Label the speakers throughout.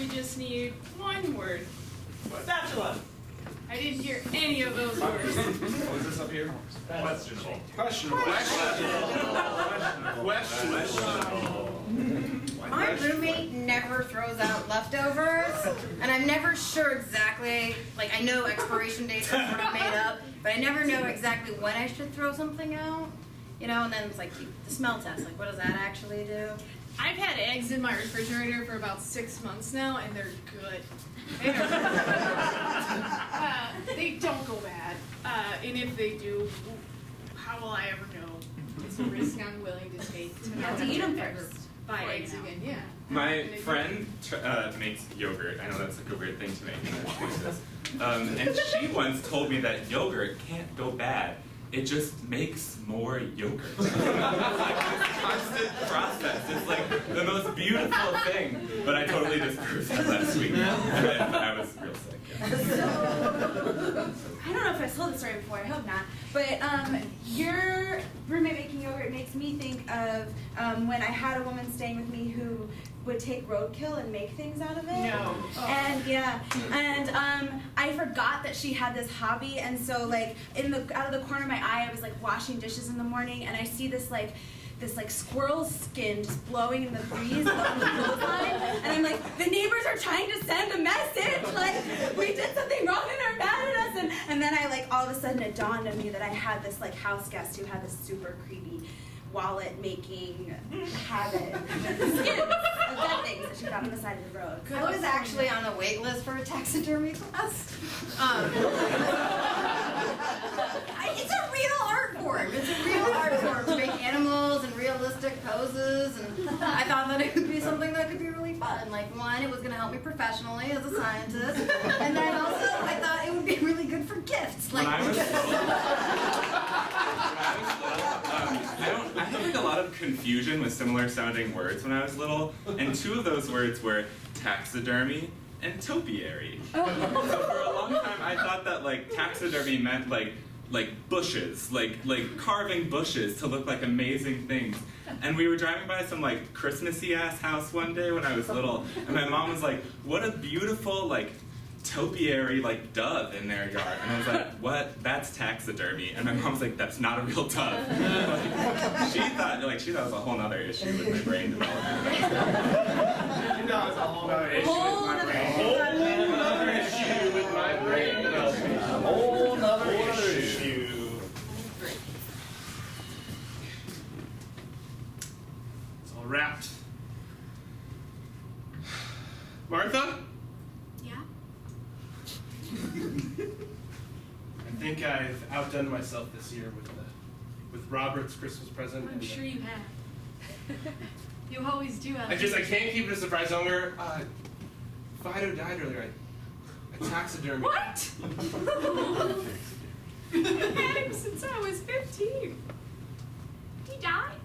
Speaker 1: we just need one word.
Speaker 2: Spatula.
Speaker 1: I didn't hear any of those words.
Speaker 3: What is this up here?
Speaker 2: Questionable.
Speaker 3: Questionable. Questionable.
Speaker 4: My roommate never throws out leftovers, and I'm never sure exactly, like I know expiration dates are sort of made up, but I never know exactly when I should throw something out. You know, and then it's like the smell test, like what does that actually do?
Speaker 1: I've had eggs in my refrigerator for about 6 months now, and they're good. They don't go bad. And if they do, how will I ever know? It's a risk I'm willing to take to not
Speaker 4: eat them
Speaker 1: ever
Speaker 4: first.
Speaker 1: buy eggs again. Yeah.
Speaker 5: My friend makes yogurt. I know that's like a weird thing to make. And she once told me that yogurt can't go bad. It just makes more yogurt. It's like this constant process. It's like the most beautiful thing. But I totally disproved that last week. And I was real sick.
Speaker 6: I don't know if I told this story before, I hope not, but your roommate making yogurt makes me think of when I had a woman staying with me who would take roadkill and make things out of it.
Speaker 1: No.
Speaker 6: And yeah, and I forgot that she had this hobby, and so like out of the corner of my eye, I was like washing dishes in the morning, and I see this squirrel skin just blowing in the breeze along the clothesline, and I'm like, the neighbors are trying to send a message, like we did something wrong and they're mad at us, and then I like all of a sudden it dawned on me that I had this like house guest who had this super creepy wallet making habit of dead things that she found on the side of the road.
Speaker 4: I was actually on a wait list for a taxidermy class. It's a real art form. It's a real art form to make animals and realistic poses, and I thought that it would be something that could be really fun. Like one, it was going to help me professionally as a scientist, and then also I thought it would be really good for gifts. Like
Speaker 5: I had like a lot of confusion with similar sounding words when I was little, and two of those words were taxidermy and topiary. So for a long time I thought that like taxidermy meant like bushes, like carving bushes to look like amazing things. And we were driving by some like Christmassy ass house one day when I was little, and my mom was like, what a beautiful like topiary like dove in their yard. And I was like, what? That's taxidermy. And my mom was like, that's not a real dove. She thought it was a whole other issue with my brain development.
Speaker 3: It's a whole other issue with my brain. A whole other issue. It's all wrapped. Martha? I think I've outdone myself this year with Robert's Christmas present.
Speaker 1: I'm sure you have. You always do.
Speaker 3: I can't keep it a surprise longer. Fido died earlier. I taxidermy.
Speaker 1: What? I've had him since I was 15. He died?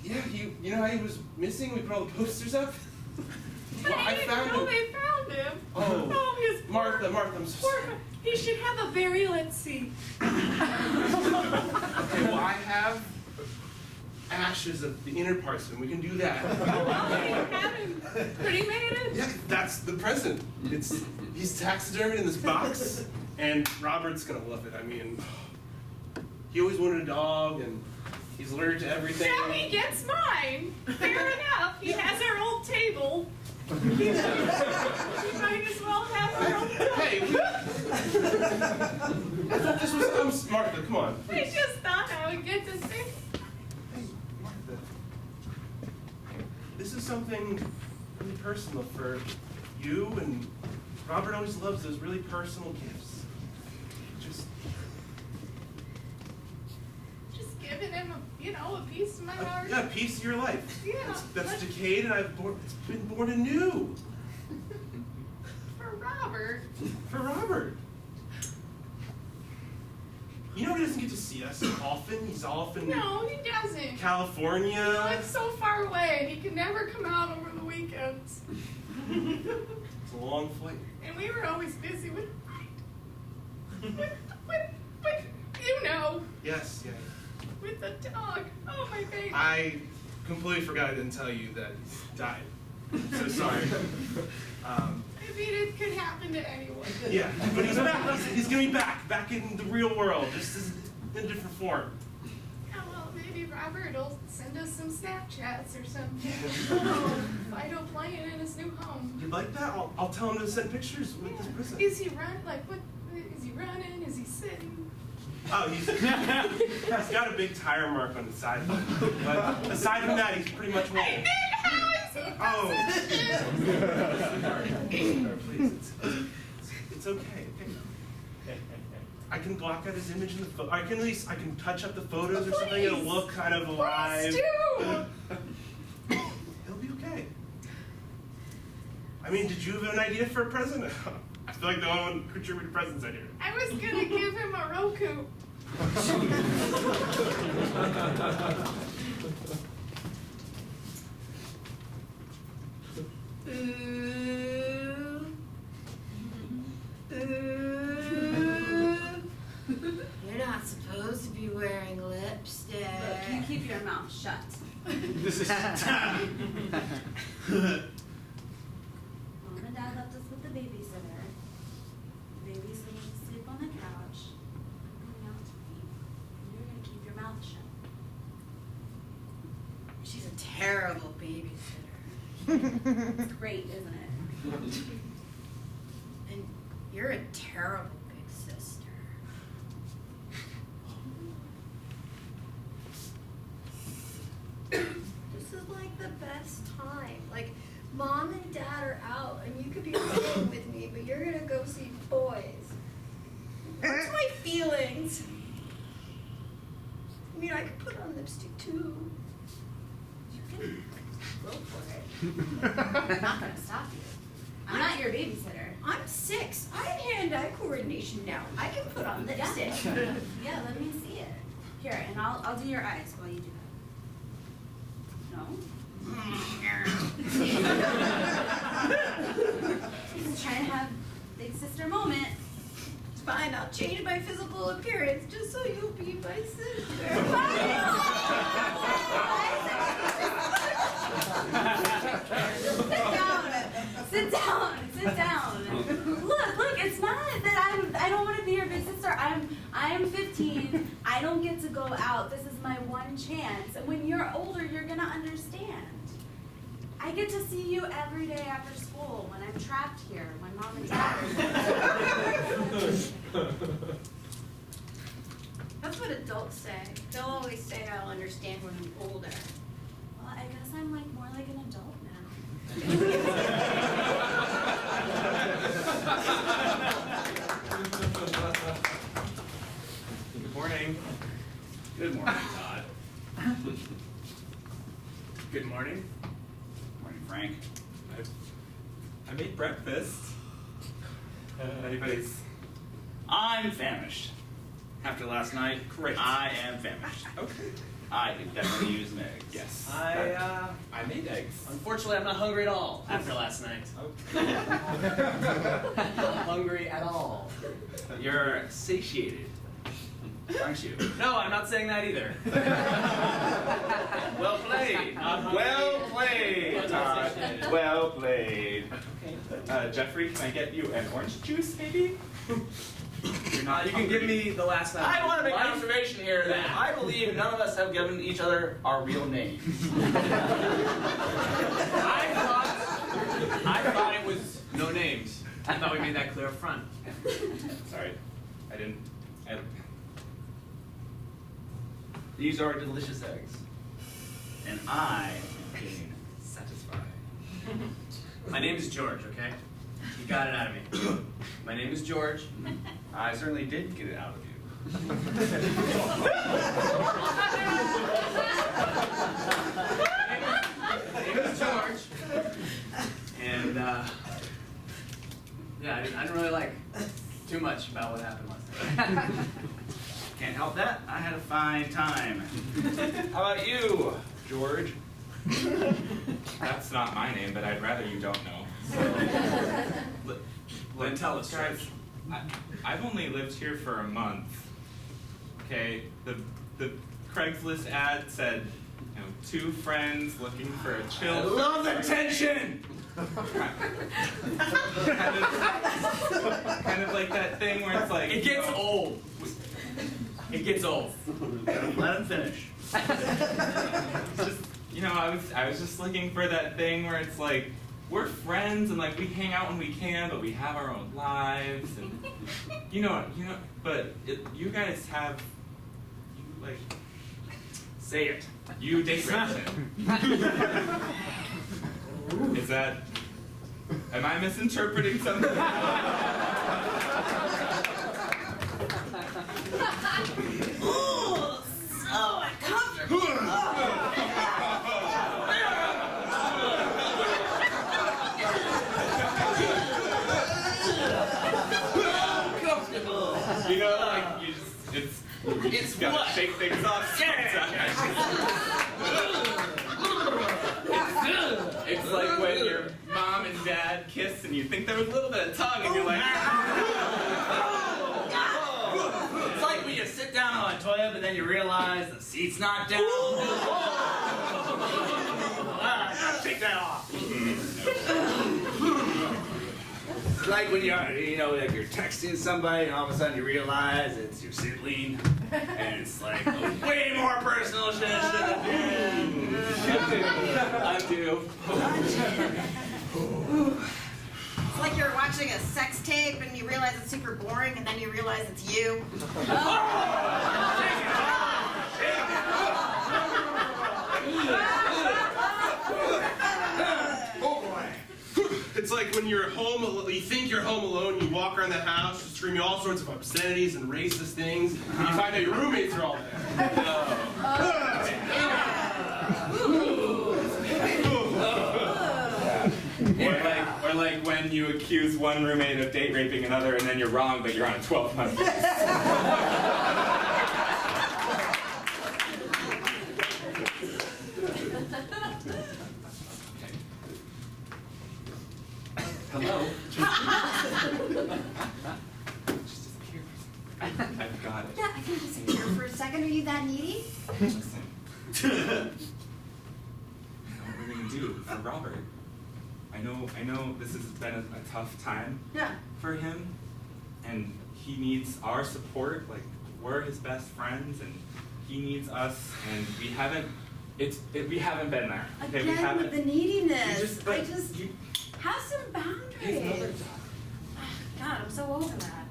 Speaker 3: Yeah, you know how he was missing? We put all the posters up?
Speaker 1: But I didn't know they found him.
Speaker 3: Oh,
Speaker 1: his
Speaker 3: Martha, I'm so sorry.
Speaker 1: He should have a virulence C.
Speaker 3: Okay, well, I have ashes of the inner parts of him. We can do that.
Speaker 1: Oh, you have him cremated?
Speaker 3: Yeah, that's the present. He's taxidermied in this box, and Robert's gonna love it. I mean, he always wanted a dog, and he's allergic to everything.
Speaker 1: Now he gets mine. Fair enough. He has our old table. He might as well have our old table.
Speaker 3: Hey, I thought this was Martha, come on.
Speaker 1: I just thought I would get to say.
Speaker 3: Hey, Martha. This is something really personal for you, and Robert always loves those really personal gifts.
Speaker 1: Just giving him a piece of my heart.
Speaker 3: Yeah, a piece of your life.
Speaker 1: Yeah.
Speaker 3: That's decayed, and it's been born anew.
Speaker 1: For Robert.
Speaker 3: For Robert. You know he doesn't get to see us often. He's off in
Speaker 1: No, he doesn't.
Speaker 3: California.
Speaker 1: He lives so far away, and he can never come out over the weekends.
Speaker 3: It's a long flight.
Speaker 1: And we were always busy with
Speaker 3: Yes, yeah.
Speaker 1: with the dog. Oh, my baby.
Speaker 3: I completely forgot I didn't tell you that he's died. So sorry.
Speaker 1: I mean, it could happen to anyone.
Speaker 3: Yeah, but he's back. He's gonna be back in the real world, just in a different form.
Speaker 1: Yeah, well, maybe Robert will send us some Snapchats or something. Phytoplankton in his new home.
Speaker 3: You like that? I'll tell him to send pictures with his present.
Speaker 1: Is he running? Like, what? Is he running? Is he sitting?
Speaker 3: Oh, he's got a big tire mark on the side. But aside from that, he's pretty much well.
Speaker 1: Hey, Nick, how is he?
Speaker 3: Oh. Please, it's okay. I can block out his image in the photo. I can touch up the photos or something. It'll look kind of alive.
Speaker 1: Please do.
Speaker 3: He'll be okay. I mean, did you have an idea for a present? I feel like the only one who contributed presents out here.
Speaker 1: I was gonna give him a Roku.
Speaker 4: You're not supposed to be wearing lipstick.
Speaker 6: Look, you keep your mouth shut.
Speaker 2: This is
Speaker 6: Mom and Dad left us with the babysitter. The babysitter will sleep on the couch. I'm going out to eat. And you're gonna keep your mouth shut.
Speaker 4: She's a terrible babysitter.
Speaker 6: It's great, isn't it?
Speaker 4: And you're a terrible big sister. This is like the best time. Like, Mom and Dad are out and you could be playing with me, but you're gonna go see boys. Hurts my feelings. I mean, I could put on lipstick too.
Speaker 6: You can go for it. I'm not gonna stop you. I'm not your babysitter.
Speaker 4: I'm 6. I have hand-eye coordination now. I can put on lipstick.
Speaker 6: Yeah, let me see it. Here, and I'll do your eyes while you do that. No? Just trying to have big sister moment.
Speaker 4: It's fine. I'll change my physical appearance just so you'll be my sister.
Speaker 6: Sit down. Look, it's not that I don't want to be your big sister. I'm 15. I don't get to go out. This is my one chance. And when you're older, you're gonna understand. I get to see you every day after school when I'm trapped here, when Mom and Dad are
Speaker 4: That's what adults say. They'll always say I'll understand when I'm older.
Speaker 6: Well, I guess I'm like more like an adult now.
Speaker 5: Good morning.
Speaker 2: Good morning, Todd.
Speaker 3: Good morning.
Speaker 2: Morning, Frank.
Speaker 5: I made breakfast. Anybody's?
Speaker 2: I'm famished. After last night,
Speaker 5: Great.
Speaker 2: I am famished.
Speaker 5: Okay.
Speaker 2: I could definitely use some eggs.
Speaker 5: Yes.
Speaker 7: I
Speaker 5: made eggs.
Speaker 7: unfortunately I'm not hungry at all after last night.
Speaker 5: Okay.
Speaker 7: Not hungry at all.
Speaker 2: You're satiated, aren't you?
Speaker 7: No, I'm not saying that either.
Speaker 2: Well played.
Speaker 7: Not hungry.
Speaker 5: Well played,
Speaker 7: But
Speaker 5: Todd.
Speaker 7: not satiated.
Speaker 5: Well played.
Speaker 7: Okay.
Speaker 5: Jeffrey, can I get you an orange juice, maybe? You're not
Speaker 7: You can give
Speaker 5: hungry.
Speaker 7: me the last time.
Speaker 8: I want to make an observation here that I believe none of us have given each other our real names.
Speaker 7: I thought it was no names. I thought we made that clear up front.
Speaker 5: Sorry. I didn't.
Speaker 8: These are delicious eggs. And I am being satisfied.
Speaker 7: My name is George, okay? You got it out of me. My name is George.
Speaker 5: I certainly did get it out of you.
Speaker 7: My name is George. And, yeah, I didn't really like too much about what happened last night.
Speaker 8: Can't help that. I had a fine time. How about you, George?
Speaker 5: That's not my name, but I'd rather you don't know.
Speaker 7: Then tell us,
Speaker 5: guys.
Speaker 7: George.
Speaker 5: I've only lived here for a month. Okay, the Craigslist ad said two friends looking for a chill.
Speaker 8: I love the tension!
Speaker 5: kind of like that thing where it's like
Speaker 8: It gets old. It gets old. Let him finish.
Speaker 5: Just, I was just looking for that thing where it's like we're friends and like we hang out when we can, but we have our own lives and but you guys have
Speaker 8: Say it.
Speaker 5: you date Richmond. Is that? Am I misinterpreting something?
Speaker 6: Ooh, so uncomfortable.
Speaker 5: You just gotta shake things off sometimes. It's like when your mom and dad kiss and you think there was a little bit of tongue and you're like,
Speaker 8: It's like when you sit down on a toilet, but then you realize the seat's not down. Take that off. It's like when you're texting somebody and all of a sudden you realize it's your sibling, and it's like way more personal shit should have been.
Speaker 5: undo.
Speaker 4: It's like you're watching a sex tape and you realize it's super boring and then you realize it's you.
Speaker 3: It's like when you're home, you think you're home alone, you walk around the house, screaming all sorts of obscenities and racist things, and you find out your roommates are all there.
Speaker 5: Or like when you accuse one roommate of date raping another and then you're wrong, but you're on a 12-month lease.
Speaker 8: Hello.
Speaker 5: Just disappear. I've got it.
Speaker 4: Yeah, I can disappear for a second. Are you that needy?
Speaker 5: Listen. I know what we're gonna do for Robert. I know this has been a tough time
Speaker 4: Yeah.
Speaker 5: for him, and he needs our support. Like, we're his best friends, and he needs us, and we haven't been there. Okay, we
Speaker 4: Again
Speaker 5: haven't.
Speaker 4: with the neediness.
Speaker 5: You
Speaker 4: Have some boundaries.
Speaker 5: He's another dog.
Speaker 4: God, I'm so over that.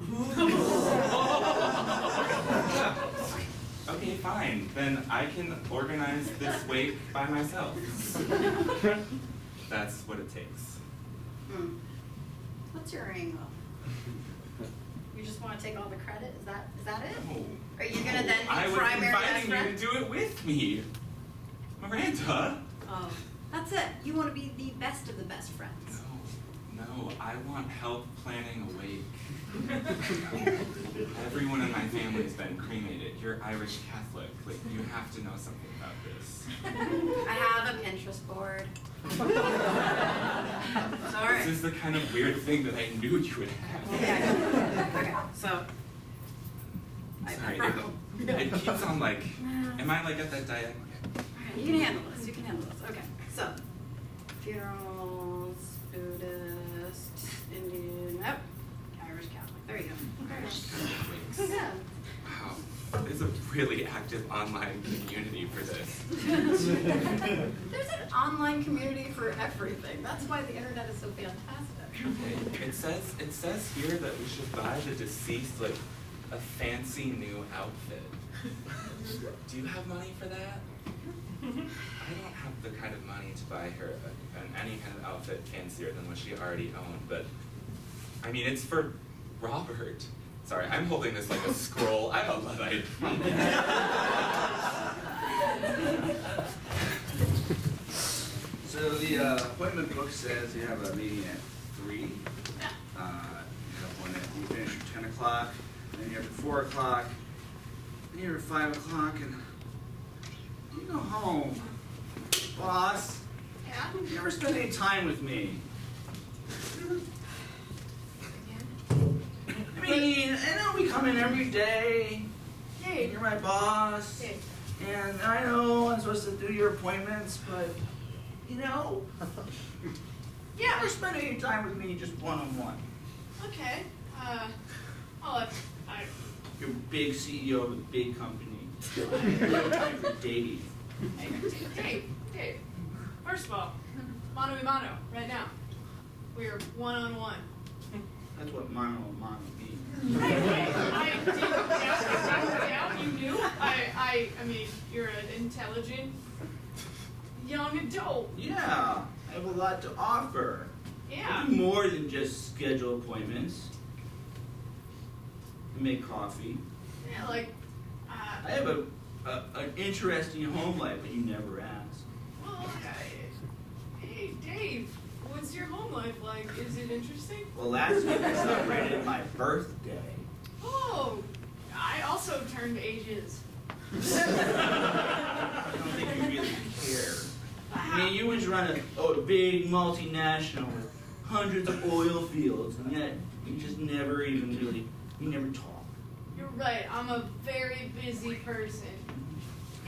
Speaker 5: Okay, fine. Then I can organize this wake by myself. That's what it takes.
Speaker 4: What's your angle? You just want to take all the credit? Is that it?
Speaker 5: No.
Speaker 4: Are you gonna then be
Speaker 5: I was
Speaker 4: primary best
Speaker 5: inviting you
Speaker 4: friend?
Speaker 5: to do it with me. Miranda.
Speaker 4: Oh, that's it. You want to be the best of the best friends.
Speaker 5: No, I want help planning a wake. Everyone in my family's been cremated. You're Irish Catholic. Like, you have to know something about this.
Speaker 4: I have a Pinterest board. Sorry.
Speaker 5: This is the kind of weird thing that I knew you would have.
Speaker 4: Okay, so.
Speaker 5: Sorry, it keeps on like, am I like at that diet?
Speaker 4: Okay, you can handle this. You can handle this. Okay, so funerals, Buddhist, Indian, Irish Catholic. There you go. Yeah.
Speaker 5: Wow, there's a really active online community for this.
Speaker 4: There's an online community for everything. That's why the internet is so fantastic.
Speaker 5: Okay, it says here that we should buy the deceased like a fancy new outfit. Do you have money for that? I don't have the kind of money to buy her any kind of outfit fancier than what she already owned, but I mean, it's for Robert. Sorry, I'm holding this like a scroll. I'm a Luddite.
Speaker 8: So the appointment book says you have a meeting at 3. You have one that you finish at 10 o'clock, then you have at 4 o'clock, then you have at 5 o'clock, and you go home. Boss, you never spend any time with me. I mean, I know we come in every day. Hey, you're my boss.
Speaker 1: Hey,
Speaker 8: And I know I'm supposed to do your appointments, but, you know,
Speaker 1: Yeah.
Speaker 8: never spend any time with me just one-on-one.
Speaker 1: Okay. I
Speaker 8: You're a big CEO of a big company. You have time for dating.
Speaker 1: Dave. First of all, mano a mano, right now. We're one-on-one.
Speaker 8: That's what mano means.
Speaker 1: Hey, I didn't doubt you knew. I mean, you're an intelligent young adult.
Speaker 8: Yeah, I have a lot to offer.
Speaker 1: Yeah.
Speaker 8: I do more than just schedule appointments. I make coffee.
Speaker 1: Yeah, like,
Speaker 8: I have an interesting home life, but you never ask.
Speaker 1: well, hey, Dave, what's your home life like? Is it interesting?
Speaker 8: Well, last week I celebrated my birthday.
Speaker 1: Oh, I also turned ages.
Speaker 8: I don't think you really care. I mean, you was run a big multinational with hundreds of oil fields, and yet you just never even really, you never talk.
Speaker 1: You're right, I'm a very busy person,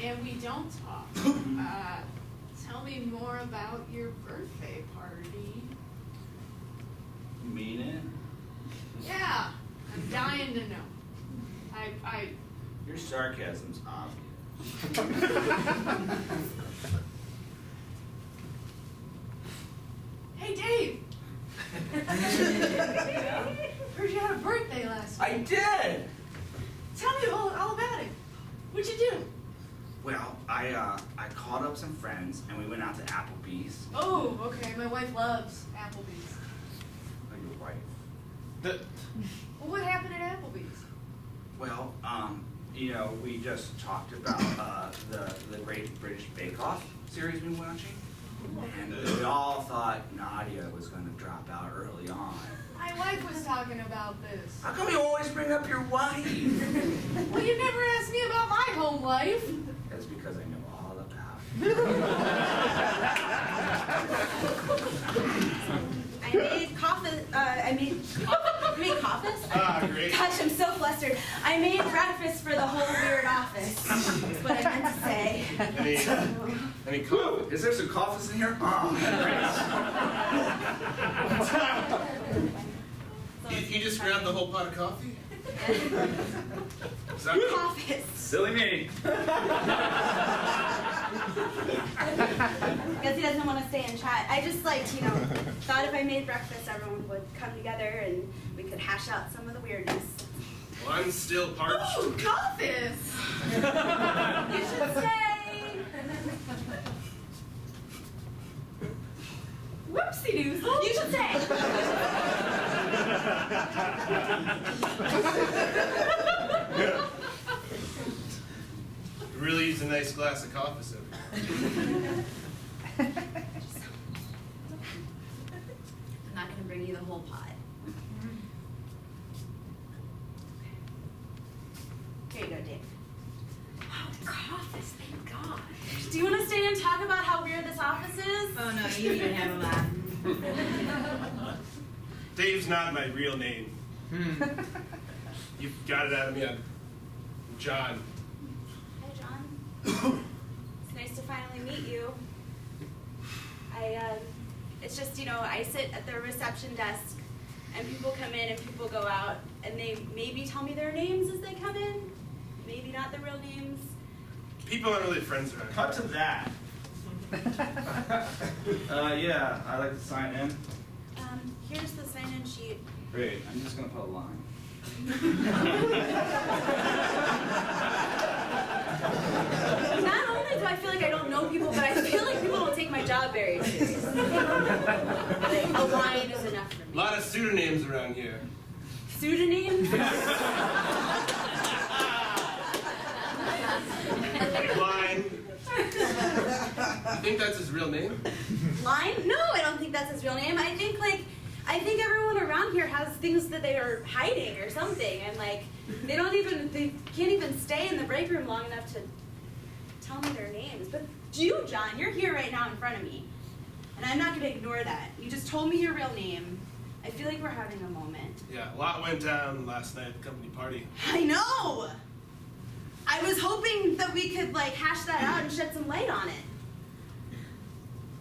Speaker 1: and we don't talk. Tell me more about your birthday party.
Speaker 8: You mean it?
Speaker 1: Yeah, I'm dying to know.
Speaker 8: Your sarcasm's obvious.
Speaker 1: Hey, Dave! Heard you had a birthday last week.
Speaker 8: I did!
Speaker 1: Tell me all about it. What'd you do?
Speaker 8: Well, I called up some friends, and we went out to Applebee's.
Speaker 1: Oh, okay, my wife loves Applebee's.
Speaker 8: Oh, your wife?
Speaker 1: Well, what happened at Applebee's?
Speaker 8: Well, you know, we just talked about the Great British Bake Off series we've been watching. And we all thought Nadia was going to drop out early on.
Speaker 1: My wife was talking about this.
Speaker 8: How come you always bring up your wife?
Speaker 1: Well, you never asked me about my home life.
Speaker 8: That's because I know all about it.
Speaker 6: I made coffees?
Speaker 3: Ah, great.
Speaker 6: Gosh, I'm so flustered. I made breakfast for the whole weird office. That's what I meant to say.
Speaker 3: Any cool?
Speaker 8: Is there some coffees in here? Oh,
Speaker 3: You just grabbed the whole pot of coffee? Is that
Speaker 6: Coffees.
Speaker 2: Silly me.
Speaker 6: Guess he doesn't want to stay and chat. I just thought if I made breakfast, everyone would come together and we could hash out some of the weirdness.
Speaker 3: Well, I'm still parched.
Speaker 1: Ooh, coffees!
Speaker 6: You should say. Whoopsie-doos. You should say.
Speaker 3: Really use a nice glass of coffee soda.
Speaker 4: I'm not gonna bring you the whole pot. Here you go, Dave.
Speaker 6: Oh, coffees, thank God. Do you want to stay and talk about how weird this office is?
Speaker 4: Oh no, you can have a laugh.
Speaker 3: Dave's not my real name. You got it out of me. I'm John.
Speaker 6: Hi, John. It's nice to finally meet you. It's just, I sit at the reception desk and people come in and people go out and they maybe tell me their names as they come in, maybe not their real names.
Speaker 3: People aren't really friends around
Speaker 8: Cut to
Speaker 3: here.
Speaker 8: that. Yeah, I'd like to sign in.
Speaker 6: Here's the sign-in sheet.
Speaker 8: Great, I'm just gonna put a line.
Speaker 6: Not only do I feel like I don't know people, but I feel like people don't take my job very seriously. Like, a line is enough for
Speaker 3: A
Speaker 6: me.
Speaker 3: lot of pseudonyms around here.
Speaker 6: Pseudonym?
Speaker 3: Line. You think that's his real name?
Speaker 6: Line? No, I don't think that's his real name. I think everyone around here has things that they are hiding or something, and they can't even stay in the break room long enough to tell me their names. But you, John, you're here right now in front of me, and I'm not gonna ignore that. You just told me your real name. I feel like we're having a moment.
Speaker 3: Yeah, a lot went down last night at the company party.
Speaker 6: I know! I was hoping that we could like hash that out and shed some light on it.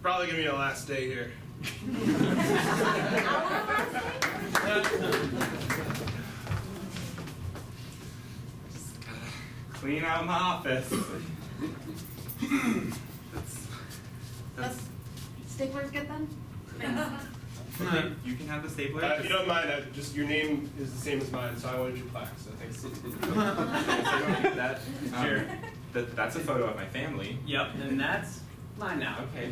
Speaker 3: Probably gonna be your last day here.
Speaker 5: Just gotta clean out my office. That's
Speaker 4: Stapler's good then?
Speaker 5: okay. You can have the stapler.
Speaker 3: If you don't mind, just your name is the same as mine, so I wanted your plaque. So thanks.
Speaker 5: that,
Speaker 2: Sure.
Speaker 5: That's a photo of my family.
Speaker 7: Yep, and that's mine now.
Speaker 5: Okay.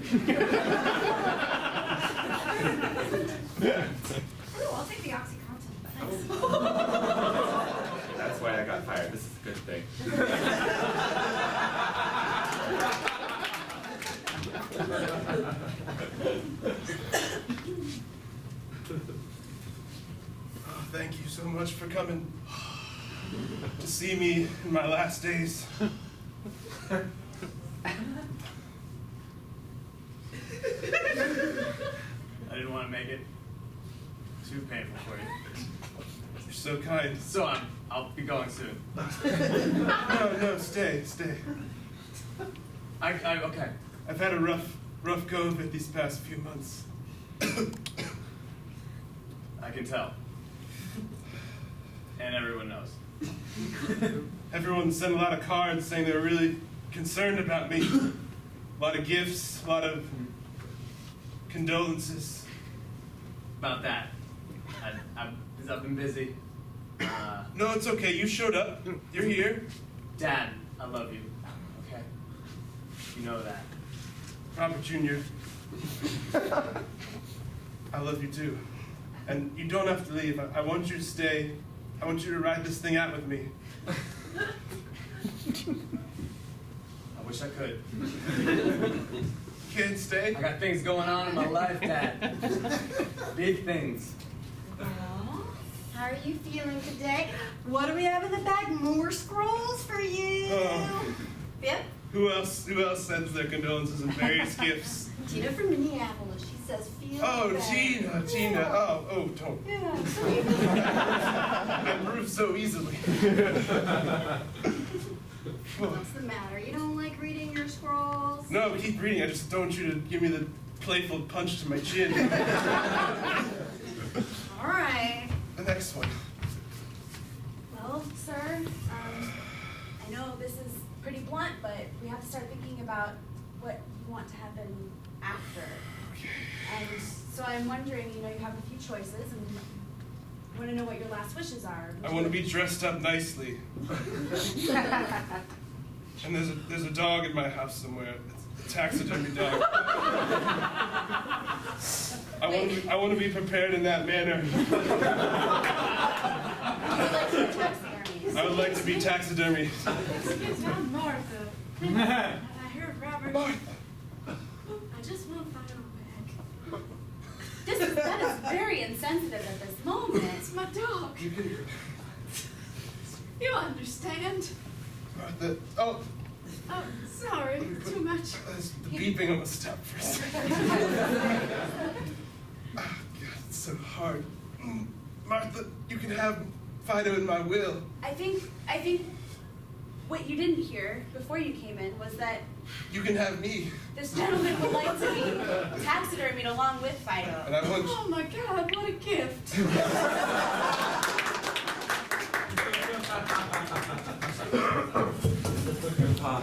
Speaker 4: Ooh, I'll take the OxyContin. Thanks.
Speaker 5: That's why I got fired. This is a good thing.
Speaker 3: Oh, thank you so much for coming to see me in my last days.
Speaker 7: I didn't want to make it too painful for you.
Speaker 3: You're so kind.
Speaker 7: So I'll be going soon.
Speaker 3: No, stay.
Speaker 7: Okay.
Speaker 3: I've had a rough go of it these past few months.
Speaker 7: I can tell. And everyone knows.
Speaker 3: Everyone sent a lot of cards saying they were really concerned about me. A lot of gifts, a lot of condolences.
Speaker 7: About that. I've been busy.
Speaker 3: No, it's okay. You showed up. You're here.
Speaker 7: Dad, I love you. Okay? You know that.
Speaker 3: Robert Jr. I love you too. And you don't have to leave. I want you to stay. I want you to ride this thing out with me.
Speaker 7: I wish I could.
Speaker 3: Can't stay?
Speaker 7: I got things going on in my life, Dad. Big things.
Speaker 4: How are you feeling today? What do we have in the bag? More scrolls for you.
Speaker 3: Oh.
Speaker 4: Yep.
Speaker 3: Who else sends their condolences and various gifts?
Speaker 4: Tina from Minneapolis. She says, feel
Speaker 3: Oh,
Speaker 4: better.
Speaker 3: Tina. Oh, don't.
Speaker 4: Yeah.
Speaker 3: I move so easily.
Speaker 4: What's the matter? You don't like reading your scrolls?
Speaker 3: No, keep reading. I just don't want you to give me the playful punch to my chin.
Speaker 4: All right.
Speaker 3: The next one.
Speaker 6: Well, sir, I know this is pretty blunt, but we have to start thinking about what you want to happen after. And so I'm wondering, you know, you have a few choices, and I want to know what your last wishes are.
Speaker 3: I want to be dressed up nicely. And there's a dog in my house somewhere. It's a taxidermy dog. I want to be prepared in that manner. I would like to be taxidermy.
Speaker 1: Excuse me, I'm Martha. I heard Robert.
Speaker 3: Martha.
Speaker 1: I just want to find out back.
Speaker 6: That is very insensitive at this moment.
Speaker 1: It's my dog. You understand?
Speaker 3: Martha. Oh,
Speaker 1: Oh, sorry, too much.
Speaker 3: the beeping almost stopped for a second. Oh, God, it's so hard. Martha, you can have Fido in my will.
Speaker 6: I think what you didn't hear before you came in was that
Speaker 3: You can have me.
Speaker 6: this gentleman would like to be taxidermied along with Fido.
Speaker 3: And I want
Speaker 1: Oh my God, what a gift.
Speaker 5: Grandpa,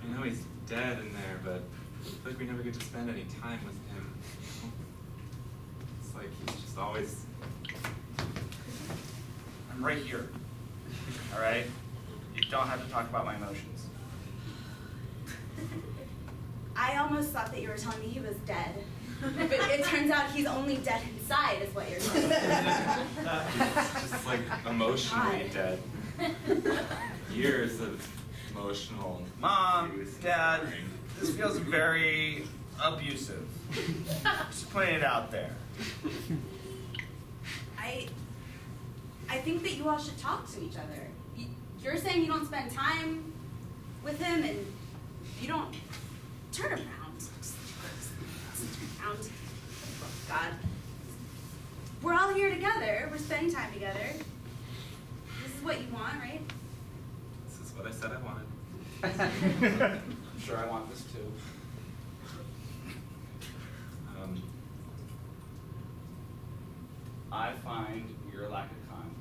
Speaker 5: I know he's dead in there, but I feel like we never get to spend any time with him. It's like he's just always.
Speaker 2: I'm right here. All right? You don't have to talk about my emotions.
Speaker 6: I almost thought that you were telling me he was dead. But it turns out he's only dead inside, is what you're saying.
Speaker 5: Just like emotionally
Speaker 6: God.
Speaker 5: dead. Years of emotional.
Speaker 2: Mom,
Speaker 5: abuse.
Speaker 2: Dad, this feels very abusive. Just putting it out there.
Speaker 6: I think that you all should talk to each other. You're saying you don't spend time with him, and you don't turn around. God. We're all here together. We're spending time together. what you want, right?
Speaker 5: This is what I said I wanted.
Speaker 8: I'm sure I want this too. I find your lack of contact.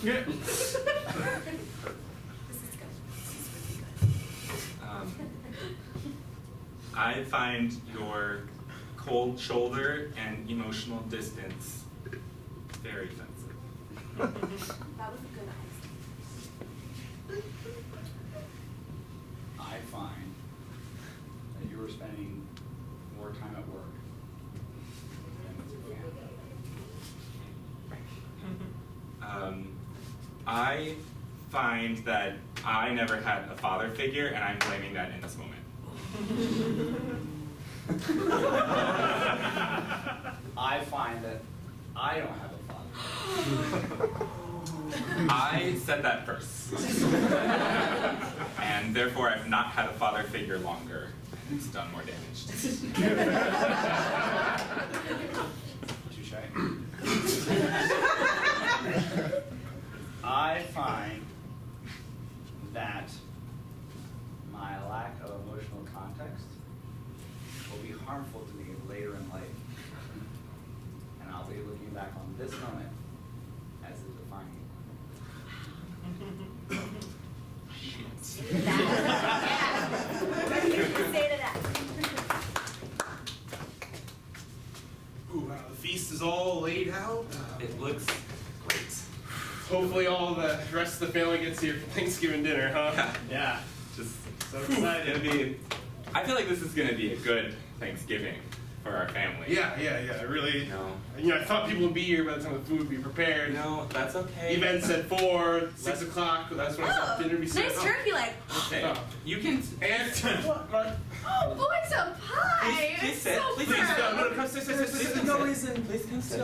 Speaker 6: This is good.
Speaker 5: I find your cold shoulder and emotional distance very offensive.
Speaker 6: That was a good eyes.
Speaker 8: I find that you are spending more time at work than with your family.
Speaker 5: I find that I never had a father figure, and I'm blaming that in this moment.
Speaker 8: I find that I don't have a father.
Speaker 5: I said that first. And therefore I've not had a father figure longer. It's done more damage.
Speaker 8: Touche. I find that my lack of emotional context will be harmful to me later in life. And I'll be looking back on this moment as a defining
Speaker 6: What do you say to that?
Speaker 3: Ooh, wow, the feast is all laid out.
Speaker 5: It looks great.
Speaker 3: Hopefully all the rest of the family gets here for Thanksgiving dinner, huh?
Speaker 7: Yeah.
Speaker 5: Just
Speaker 7: So
Speaker 5: it's
Speaker 7: excited.
Speaker 5: gonna be, I feel like this is gonna be a good Thanksgiving for our family.
Speaker 3: Yeah. I really,
Speaker 5: No.
Speaker 3: I thought people would be here by the time the food would be prepared.
Speaker 5: No, that's okay.
Speaker 3: Events at 4, 6 o'clock, that's when I thought dinner would be served.
Speaker 6: Nice turkey leg.
Speaker 5: Okay.
Speaker 3: Oh.
Speaker 5: You can.
Speaker 3: And,
Speaker 1: Oh, boy, it's a pie!
Speaker 5: Please
Speaker 1: It's
Speaker 5: sit.
Speaker 1: so
Speaker 5: Please
Speaker 3: please,
Speaker 5: sit.
Speaker 3: no, come sit.
Speaker 5: There's no reason. Please come sit.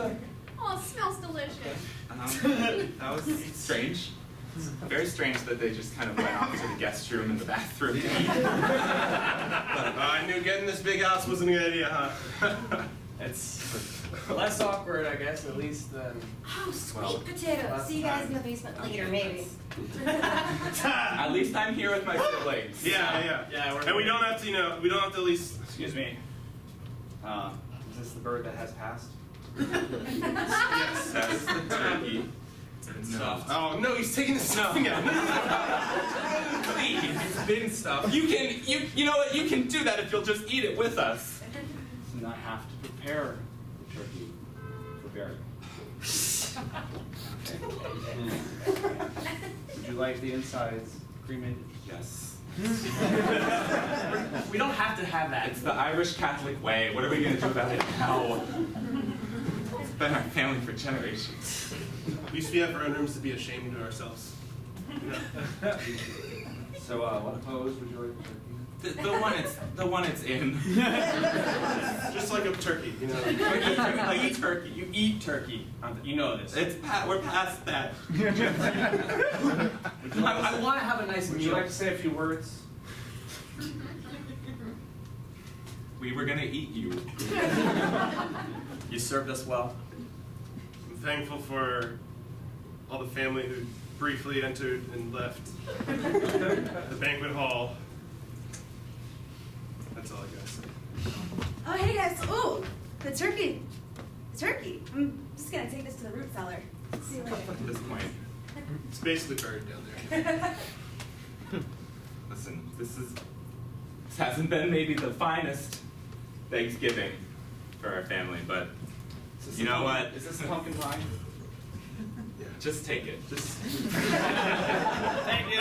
Speaker 1: Oh, it smells delicious.
Speaker 5: That was strange. Very strange that they just kind of went off to the guest room and the bathroom to eat.
Speaker 3: I knew getting this big house wasn't a good idea, huh?
Speaker 7: It's less awkward, I guess, at least than.
Speaker 4: Oh, sweet
Speaker 5: Well,
Speaker 4: potato. See you guys in the basement later, maybe.
Speaker 5: At least I'm here with my siblings.
Speaker 3: Yeah.
Speaker 7: Yeah, we're
Speaker 3: And we don't have to, we don't have to at least.
Speaker 8: Excuse me. Is this the bird that has passed?
Speaker 3: Yes.
Speaker 5: That's the turkey. No.
Speaker 3: Oh no, he's taking the stuffing out.
Speaker 5: Please. It's been stuff. You know what? You can do that if you'll just eat it with us.
Speaker 8: Do not have to prepare the turkey for burial. Would you like the insides cremated?
Speaker 5: Yes.
Speaker 7: We don't have to have that.
Speaker 5: It's the Irish Catholic way. What are we gonna do about it now? It's been our family for generations.
Speaker 3: We used to be at our own rooms to be ashamed of ourselves.
Speaker 8: So, what pose would you like the turkey?
Speaker 5: The one it's in.
Speaker 3: Just like a turkey,
Speaker 7: You eat turkey. You eat turkey. You know this.
Speaker 5: We're past that.
Speaker 7: I want to have a nice
Speaker 8: Would
Speaker 7: meal.
Speaker 8: you like to say a few words?
Speaker 5: We were gonna eat you.
Speaker 7: You served us well.
Speaker 3: I'm thankful for all the family who briefly entered and left the banquet hall. That's all I gotta say.
Speaker 6: Oh, hey guys. Ooh, the turkey. The turkey. I'm just gonna take this to the root cellar. See you later.
Speaker 5: At this point,
Speaker 3: It's basically buried down there.
Speaker 5: listen. This hasn't been maybe the finest Thanksgiving for our family, but you know what?
Speaker 8: Is this pumpkin pie?
Speaker 5: Just take it. Just.
Speaker 7: Thank you.